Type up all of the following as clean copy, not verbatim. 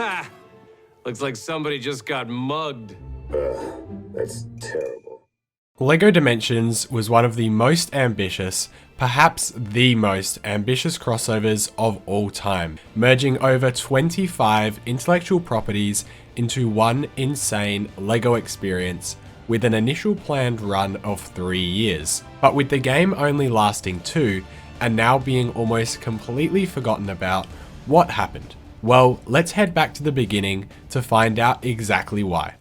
Ha! Looks like somebody just got mugged. That's terrible. LEGO Dimensions was one of the most ambitious, perhaps the most ambitious crossovers of all time, merging over 25 intellectual properties into one insane LEGO experience with an initial planned run of 3 years. But with the game only lasting 2 and now being almost completely forgotten about, what happened? Well, let's head back to the beginning to find out exactly why.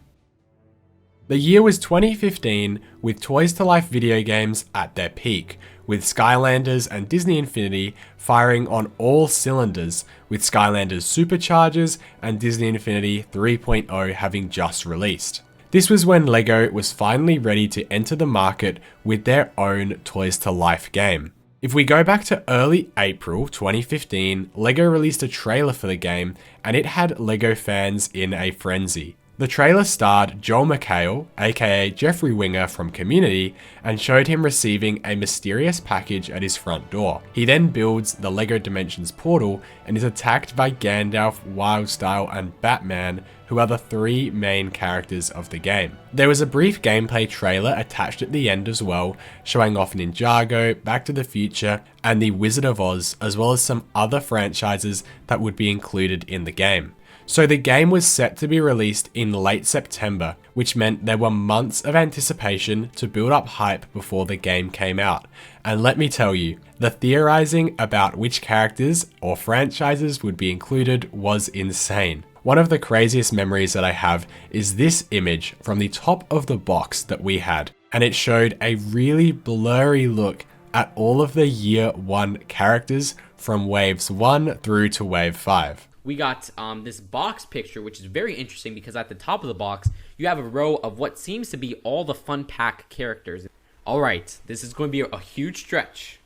The year was 2015, with Toys to Life video games at their peak, with Skylanders and Disney Infinity firing on all cylinders, with Skylanders Superchargers and Disney Infinity 3.0 having just released. This was when LEGO was finally ready to enter the market with their own Toys to Life game. If we go back to early April 2015, LEGO released a trailer for the game, and it had LEGO fans in a frenzy. The trailer starred Joel McHale, aka Jeffrey Winger from Community, and showed him receiving a mysterious package at his front door. He then builds the LEGO Dimensions portal and is attacked by Gandalf, Wildstyle, and Batman, who are the 3 main characters of the game. There was a brief gameplay trailer attached at the end as well, showing off Ninjago, Back to the Future, and the Wizard of Oz, as well as some other franchises that would be included in the game. So the game was set to be released in late September, which meant there were months of anticipation to build up hype before the game came out. And let me tell you, the theorizing about which characters or franchises would be included was insane. One of the craziest memories that I have is this image from the top of the box that we had, and it showed a really blurry look at all of the year 1 characters from waves 1 through to wave 5. We got this box picture, which is very interesting because at the top of the box, you have a row of what seems to be all the Fun Pack characters. All right, this is going to be a huge stretch,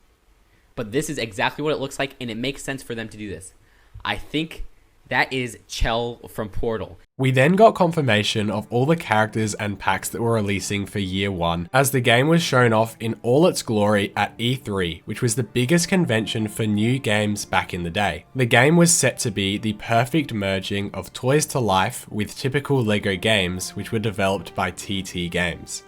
but this is exactly what it looks like, and it makes sense for them to do this. I think that is Chell from Portal. We then got confirmation of all the characters and packs that were releasing for year 1, as the game was shown off in all its glory at E3, which was the biggest convention for new games back in the day. The game was set to be the perfect merging of Toys to Life with typical LEGO games, which were developed by TT Games.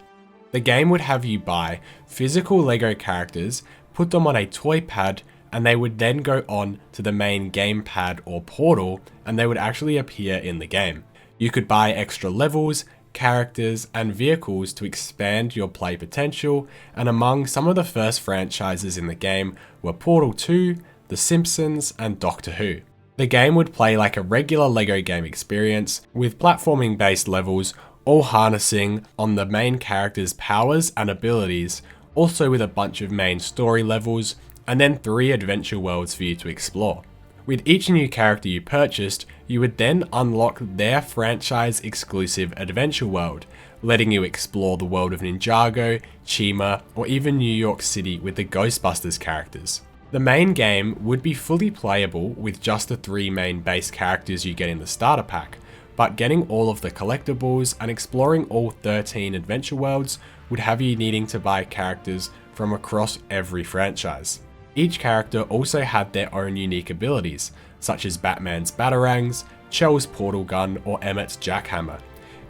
The game would have you buy physical LEGO characters, put them on a toy pad, and they would then go on to the main gamepad or portal, and they would actually appear in the game. You could buy extra levels, characters, and vehicles to expand your play potential, and among some of the first franchises in the game were Portal 2, The Simpsons, and Doctor Who. The game would play like a regular LEGO game experience, with platforming based levels, all harnessing on the main character's powers and abilities, also with a bunch of main story levels, and then 3 adventure worlds for you to explore. With each new character you purchased, you would then unlock their franchise exclusive adventure world, letting you explore the world of Ninjago, Chima, or even New York City with the Ghostbusters characters. The main game would be fully playable with just the 3 main base characters you get in the starter pack, but getting all of the collectibles and exploring all 13 adventure worlds would have you needing to buy characters from across every franchise. Each character also had their own unique abilities, such as Batman's Batarangs, Chell's portal gun, or Emmett's jackhammer.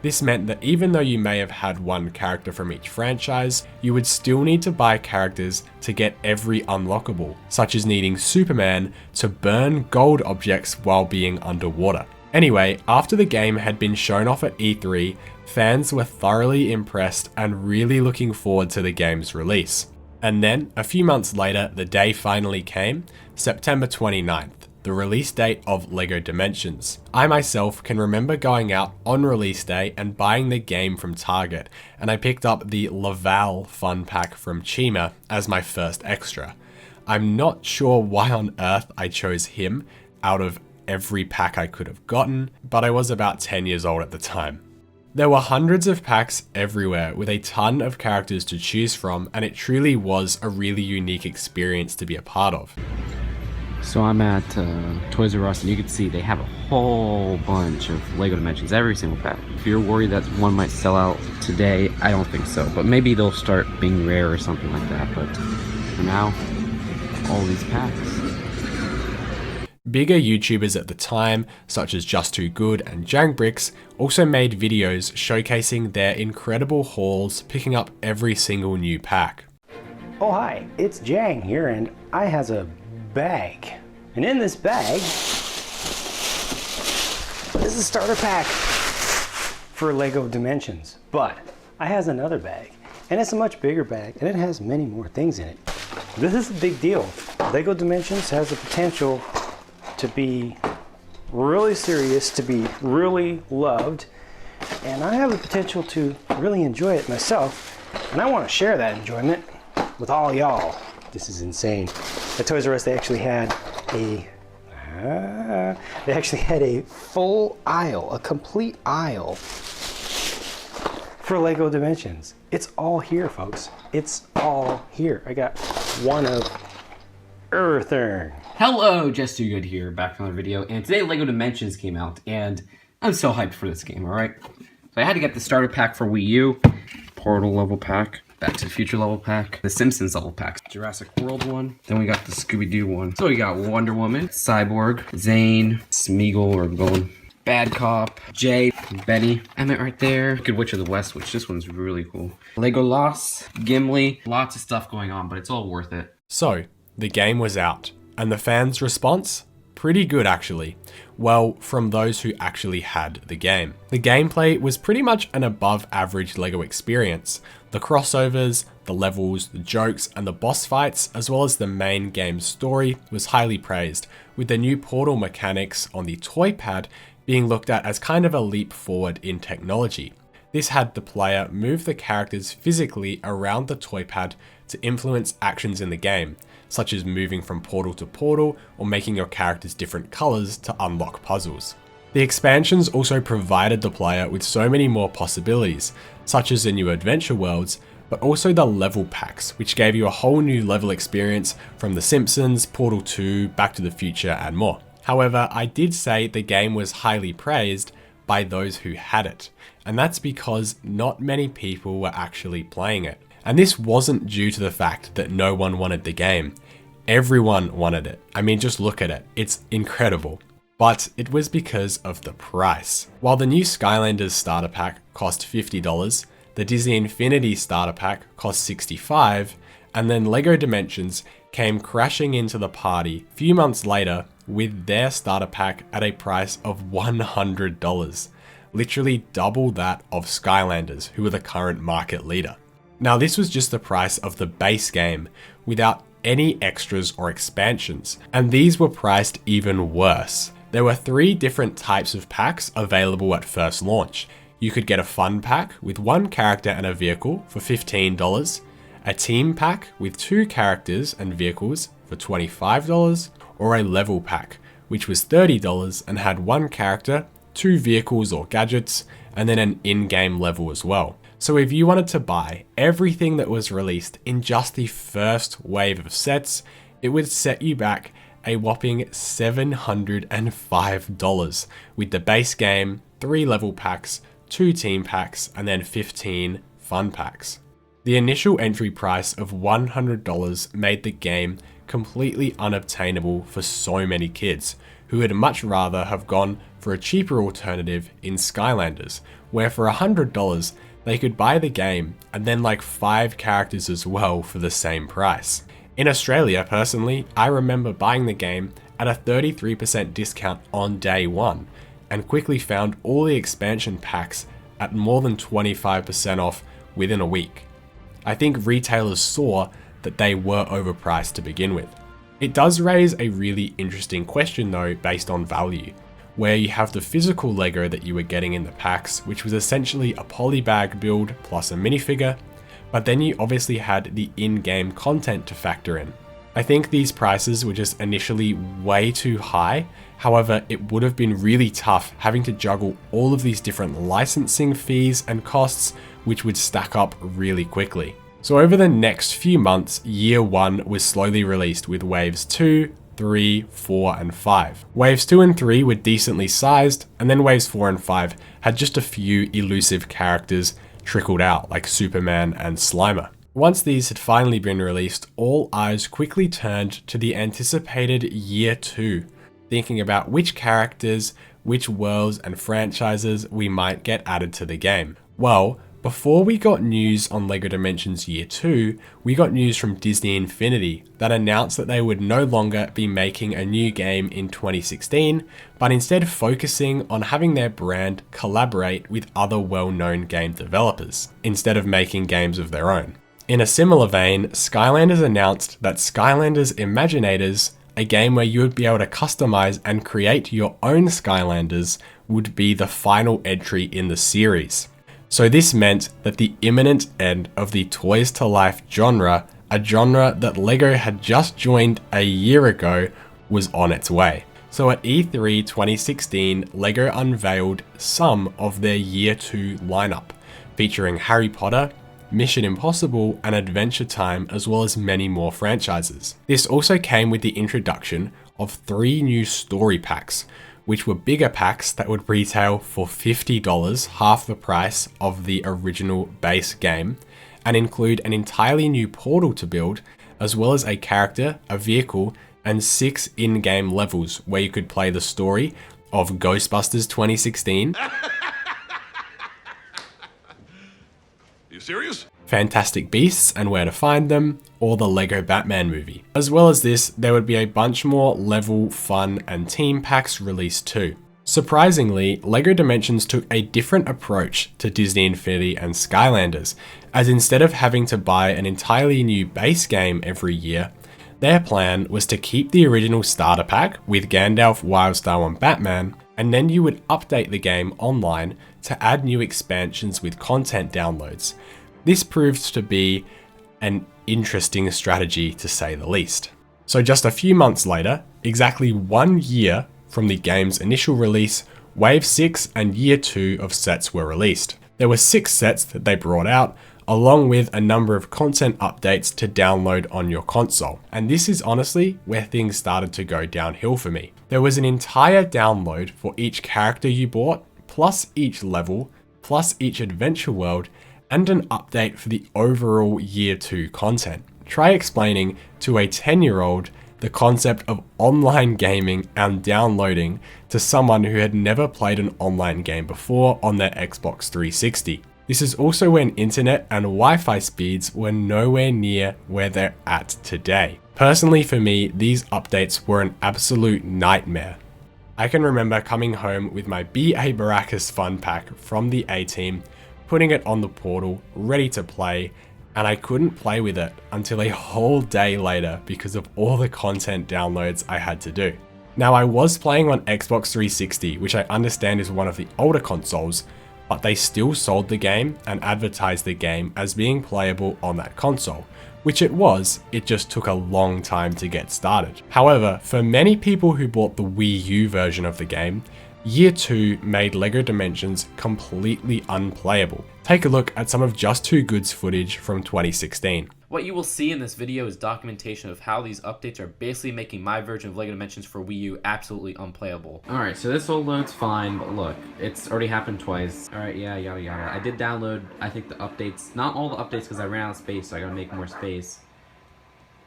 This meant that even though you may have had one character from each franchise, you would still need to buy characters to get every unlockable, such as needing Superman to burn gold objects while being underwater. Anyway, after the game had been shown off at E3, fans were thoroughly impressed and really looking forward to the game's release. And then, a few months later, the day finally came, September 29th, the release date of LEGO Dimensions. I myself can remember going out on release day and buying the game from Target, and I picked up the Laval Fun Pack from Chima as my first extra. I'm not sure why on earth I chose him out of every pack I could have gotten, but I was about 10 years old at the time. There were hundreds of packs everywhere with a ton of characters to choose from, and it truly was a really unique experience to be a part of. So I'm at Toys R Us, and you can see they have a whole bunch of LEGO Dimensions, every single pack. If you're worried that one might sell out today, I don't think so, but maybe they'll start being rare or something like that, but for now, all these packs. Bigger YouTubers at the time, such as Just Too Good and Jangbricks, also made videos showcasing their incredible hauls, picking up every single new pack. Oh hi, it's Jang here, and I has a bag. And in this bag is a starter pack for Lego Dimensions. But I has another bag, and it's a much bigger bag, and it has many more things in it. This is a big deal. Lego Dimensions has the potential to be really serious, to be really loved, and I have the potential to really enjoy it myself, and I want to share that enjoyment with all y'all. This is insane. At Toys R Us, they actually had a full aisle, a complete aisle for Lego Dimensions. It's all here, folks. It's all here. I got one of everything. Hello, Just Too Good here, back for another video, and today LEGO Dimensions came out, and I'm so hyped for this game, alright? So I had to get the starter pack for Wii U, Portal level pack, Back to the Future level pack, the Simpsons level pack, Jurassic World one, then we got the Scooby-Doo one. So we got Wonder Woman, Cyborg, Zane, Smeagol or Golem, Bad Cop, Jay, Benny, Emmett right there, Good Witch of the West, which this one's really cool. Lego Lost, Gimli, lots of stuff going on, but it's all worth it. So, the game was out, and the fans' response? Pretty good actually. Well, from those who actually had the game. The gameplay was pretty much an above average LEGO experience. The crossovers, the levels, the jokes, and the boss fights, as well as the main game story, was highly praised, with the new portal mechanics on the toy pad being looked at as kind of a leap forward in technology. This had the player move the characters physically around the toy pad to influence actions in the game, such as moving from portal to portal or making your characters different colors to unlock puzzles. The expansions also provided the player with so many more possibilities, such as the new adventure worlds, but also the level packs, which gave you a whole new level experience from The Simpsons, Portal 2, Back to the Future, and more. However, I did say the game was highly praised by those who had it, and that's because not many people were actually playing it. And this wasn't due to the fact that no one wanted the game. Everyone wanted it. I mean, just look at it. It's incredible. But it was because of the price. While the new Skylanders starter pack cost $50, the Disney Infinity starter pack cost $65, and then LEGO Dimensions came crashing into the party a few months later with their starter pack at a price of $100. Literally double that of Skylanders, who are the current market leader. Now this was just the price of the base game, without any extras or expansions, and these were priced even worse. There were 3 different types of packs available at first launch. You could get a fun pack with 1 character and a vehicle for $15, a team pack with 2 characters and vehicles for $25, or a level pack, which was $30 and had 1 character, 2 vehicles or gadgets, and then an in-game level as well. So if you wanted to buy everything that was released in just the first wave of sets, it would set you back a whopping $705 with the base game, 3 level packs, 2 team packs, and then 15 fun packs. The initial entry price of $100 made the game completely unobtainable for so many kids who would much rather have gone for a cheaper alternative in Skylanders, where for $100 they could buy the game and then like 5 characters as well for the same price. In Australia, personally, I remember buying the game at a 33% discount on day one and quickly found all the expansion packs at more than 25% off within a week. I think retailers saw that they were overpriced to begin with. It does raise a really interesting question though based on value, where you have the physical Lego that you were getting in the packs, which was essentially a polybag build plus a minifigure, but then you obviously had the in-game content to factor in. I think these prices were just initially way too high. However, it would have been really tough having to juggle all of these different licensing fees and costs, which would stack up really quickly. So over the next few months, Year 1 was slowly released with Waves 2, 3, 4, and 5. Waves 2 and 3 were decently sized, and then Waves 4 and 5 had just a few elusive characters trickled out, like Superman and Slimer. Once these had finally been released, all eyes quickly turned to the anticipated Year 2, thinking about which characters, which worlds and franchises we might get added to the game. Well, before we got news on LEGO Dimensions Year 2, we got news from Disney Infinity that announced that they would no longer be making a new game in 2016, but instead focusing on having their brand collaborate with other well-known game developers, instead of making games of their own. In a similar vein, Skylanders announced that Skylanders Imaginators, a game where you would be able to customize and create your own Skylanders, would be the final entry in the series. So this meant that the imminent end of the Toys to Life genre, a genre that LEGO had just joined a year ago, was on its way. So at E3 2016, LEGO unveiled some of their Year 2 lineup, featuring Harry Potter, Mission Impossible, and Adventure Time, as well as many more franchises. This also came with the introduction of 3 new story packs, which were bigger packs that would retail for $50, half the price of the original base game, and include an entirely new portal to build, as well as a character, a vehicle, and 6 in-game levels where you could play the story of Ghostbusters 2016. You serious? Fantastic Beasts and Where to Find Them, or the LEGO Batman movie. As well as this, there would be a bunch more level, fun, and team packs released too. Surprisingly, LEGO Dimensions took a different approach to Disney Infinity and Skylanders, as instead of having to buy an entirely new base game every year, their plan was to keep the original starter pack with Gandalf, Wildstar, and Batman, and then you would update the game online to add new expansions with content downloads. This proved to be an interesting strategy to say the least. So just a few months later, exactly 1 year from the game's initial release, Wave 6 and Year 2 of sets were released. There were 6 sets that they brought out, along with a number of content updates to download on your console. And this is honestly where things started to go downhill for me. There was an entire download for each character you bought, plus each level, plus each adventure world, and an update for the overall Year 2 content. Try explaining to a 10-year-old the concept of online gaming and downloading to someone who had never played an online game before on their Xbox 360. This is also when internet and Wi-Fi speeds were nowhere near where they're at today. Personally for me, these updates were an absolute nightmare. I can remember coming home with my B.A. Baracus fun pack from the A-Team, putting it on the portal, ready to play, and I couldn't play with it until a whole day later because of all the content downloads I had to do. Now, I was playing on Xbox 360, which I understand is one of the older consoles, but they still sold the game and advertised the game as being playable on that console, which it was, it just took a long time to get started. However, for many people who bought the Wii U version of the game, Year 2 made LEGO Dimensions completely unplayable. Take a look at some of Just Too Good's footage from 2016. What you will see in this video is documentation of how these updates are basically making my version of LEGO Dimensions for Wii U absolutely unplayable. Alright, so this all loads fine, but look, it's already happened twice. Alright, yeah, yada yada. I did download, I think, the updates. Not all the updates because I ran out of space, so I gotta make more space.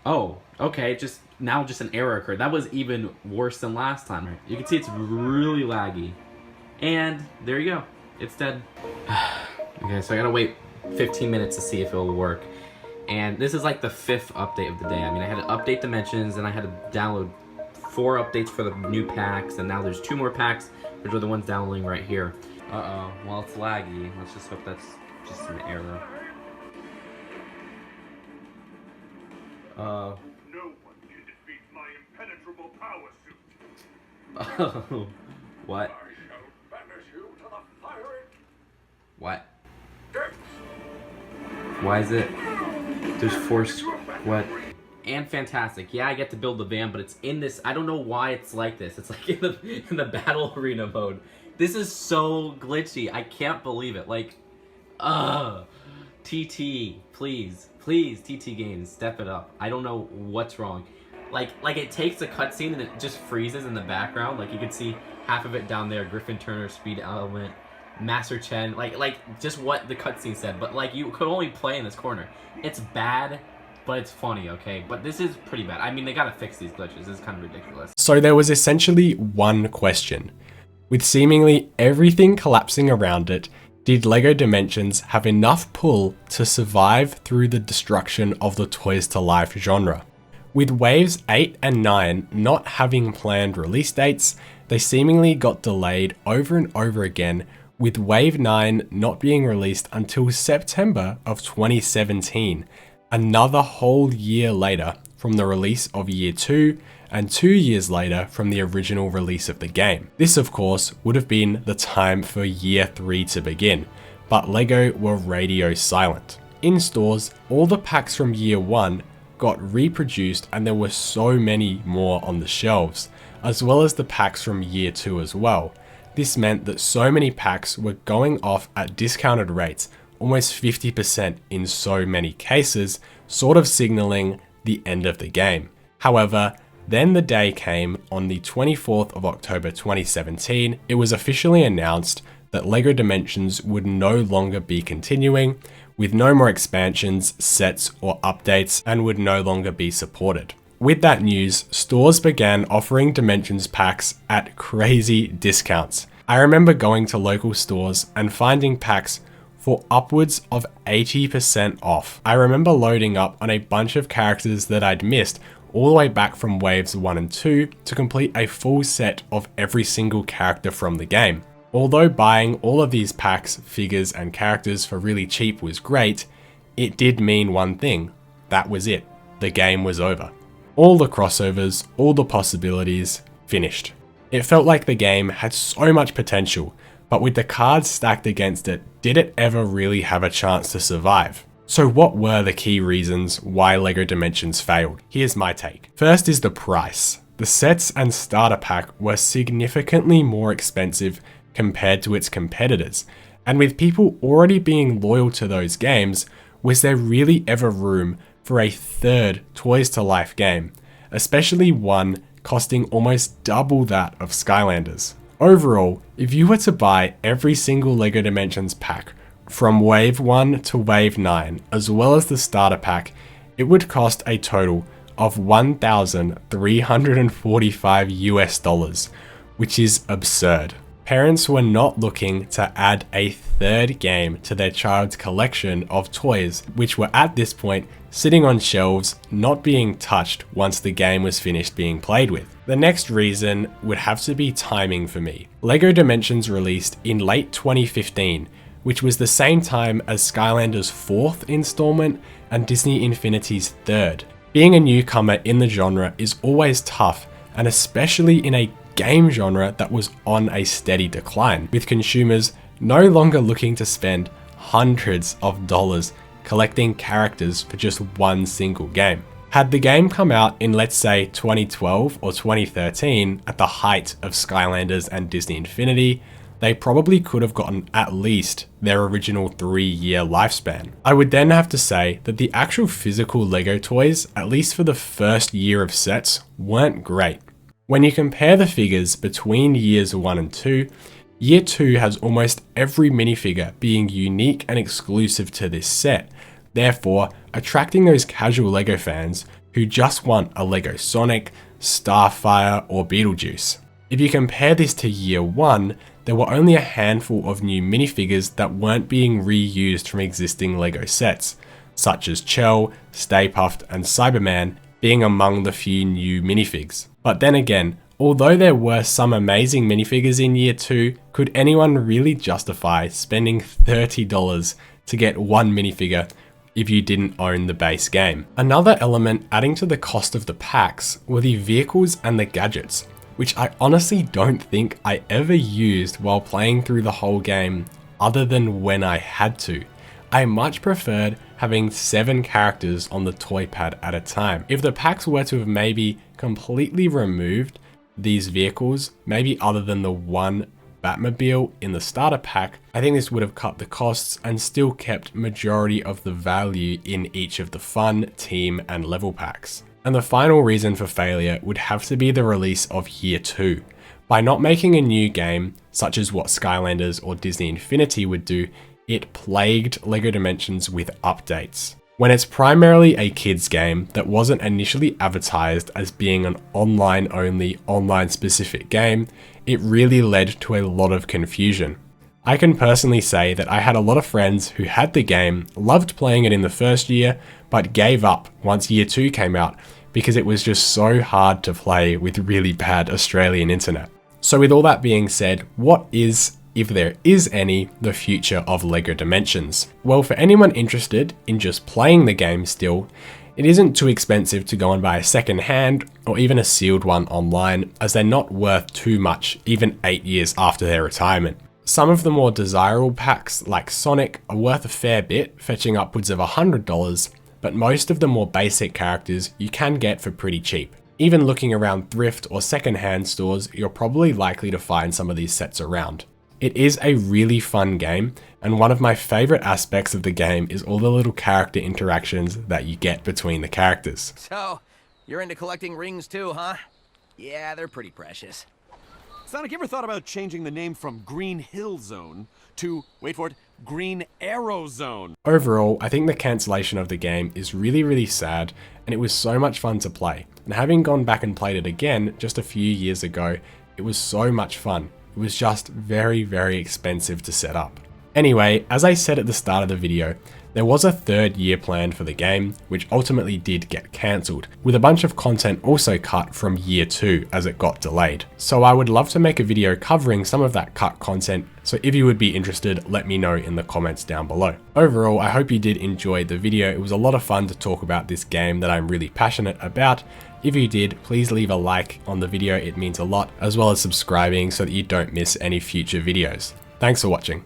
Oh, okay, just an error occurred. That was even worse than last time. You can see it's really laggy. And there you go. It's dead. Okay, so I gotta wait 15 minutes to see if it'll work. And this is like the 5th update of the day. I mean, I had to update Dimensions, and I had to download 4 updates for the new packs, and now there's 2 more packs, which are the ones downloading right here. Uh-oh, well, it's laggy. Let's just hope that's just an error. No one can defeat my impenetrable power suit. Oh, what? I shall banish you to the fiery What? depths. Why is it? There's forced. What? And fantastic. Yeah, I get to build the van, but it's in this. I don't know why it's like this. It's like in the battle arena mode. This is so glitchy. I can't believe it. Like, TT, please, TT Games, step it up. I don't know what's wrong. Like it takes a cutscene and it just freezes in the background. Like you can see half of it down there. Griffin Turner, Speed Element, Master Chen. Like just what the cutscene said. But like you could only play in this corner. It's bad. but it's funny, okay? But this is pretty bad. I mean, they gotta fix these glitches. This is kind of ridiculous. So there was essentially one question. With seemingly everything collapsing around it, did LEGO Dimensions have enough pull to survive through the destruction of the Toys to Life genre? With Waves 8 and 9 not having planned release dates, they seemingly got delayed over and over again, with Wave 9 not being released until September of 2017, another whole year later from the release of Year 2 and 2 years later from the original release of the game. This of course would have been the time for Year 3 to begin, but LEGO were radio silent. In stores, all the packs from Year 1 got reproduced and there were so many more on the shelves, as well as the packs from Year 2 as well. This meant that so many packs were going off at discounted rates, almost 50% in so many cases, sort of signaling the end of the game. However, then the day came on the 24th of October 2017, it was officially announced that LEGO Dimensions would no longer be continuing, with no more expansions, sets, or updates, and would no longer be supported. With that news, stores began offering Dimensions packs at crazy discounts. I remember going to local stores and finding packs for upwards of 80% off. I remember loading up on a bunch of characters that I'd missed all the way back from Waves 1 and 2 to complete a full set of every single character from the game. Although buying all of these packs, figures, and characters for really cheap was great, it did mean one thing. That was it. The game was over. All the crossovers, all the possibilities, finished. It felt like the game had so much potential, but with the cards stacked against it, did it ever really have a chance to survive? So what were the key reasons why LEGO Dimensions failed? Here's my take. First is the price. The sets and starter pack were significantly more expensive compared to its competitors, and with people already being loyal to those games, was there really ever room for a third Toys to Life game, especially one costing almost double that of Skylanders? Overall, if you were to buy every single LEGO Dimensions pack from Wave 1 to Wave 9, as well as the starter pack, it would cost a total of $1,345 US, which is absurd. Parents were not looking to add a third game to their child's collection of toys, which were at this point sitting on shelves, not being touched once the game was finished being played with. The next reason would have to be timing for me. LEGO Dimensions released in late 2015, which was the same time as Skylanders' 4th installment and Disney Infinity's 3rd. Being a newcomer in the genre is always tough, and especially in a game genre that was on a steady decline, with consumers no longer looking to spend hundreds of dollars collecting characters for just one single game. Had the game come out in, let's say, 2012 or 2013 at the height of Skylanders and Disney Infinity, they probably could have gotten at least their original 3-year lifespan. I would then have to say that the actual physical LEGO toys, at least for the first year of sets, weren't great. When you compare the figures between years 1 and 2, Year 2 has almost every minifigure being unique and exclusive to this set, therefore attracting those casual LEGO fans who just want a LEGO Sonic, Starfire, or Beetlejuice. If you compare this to Year 1, there were only a handful of new minifigures that weren't being reused from existing LEGO sets, such as Chell, Stay Puft, and Cyberman being among the few new minifigs. But then again, although there were some amazing minifigures in Year 2, could anyone really justify spending $30 to get one minifigure if you didn't own the base game? Another element adding to the cost of the packs were the vehicles and the gadgets, which I honestly don't think I ever used while playing through the whole game other than when I had to. I much preferred having 7 characters on the toy pad at a time. If the packs were to have maybe completely removed these vehicles, maybe other than the one Batmobile in the starter pack, I think this would have cut the costs and still kept majority of the value in each of the fun, team, and level packs. And the final reason for failure would have to be the release of Year 2. By not making a new game, such as what Skylanders or Disney Infinity would do, it plagued LEGO Dimensions with updates. When it's primarily a kids game that wasn't initially advertised as being an online only, online specific game, it really led to a lot of confusion. I can personally say that I had a lot of friends who had the game, loved playing it in the first year, but gave up once year 2 came out because it was just so hard to play with really bad Australian internet. So with all that being said, what is, if there is any, the future of LEGO Dimensions? Well, for anyone interested in just playing the game still, it isn't too expensive to go and buy a second hand or even a sealed one online, as they're not worth too much even 8 years after their retirement. Some of the more desirable packs like Sonic are worth a fair bit, fetching upwards of $100, but most of the more basic characters you can get for pretty cheap. Even looking around thrift or second-hand stores, you're probably likely to find some of these sets around. It is a really fun game, and one of my favorite aspects of the game is all the little character interactions that you get between the characters. So, you're into collecting rings too, huh? Yeah, they're pretty precious. Sonic, you ever thought about changing the name from Green Hill Zone to, wait for it, Green Arrow Zone? Overall, I think the cancellation of the game is really sad, and it was so much fun to play. And having gone back and played it again just a few years ago, it was so much fun. It was just very expensive to set up. Anyway, as I said at the start of the video, there was a third year planned for the game, which ultimately did get cancelled, with a bunch of content also cut from year 2 as it got delayed. So I would love to make a video covering some of that cut content, so if you would be interested, let me know in the comments down below. Overall, I hope you did enjoy the video. It was a lot of fun to talk about this game that I'm really passionate about. If you did, please leave a like on the video, it means a lot, as well as subscribing so that you don't miss any future videos. Thanks for watching.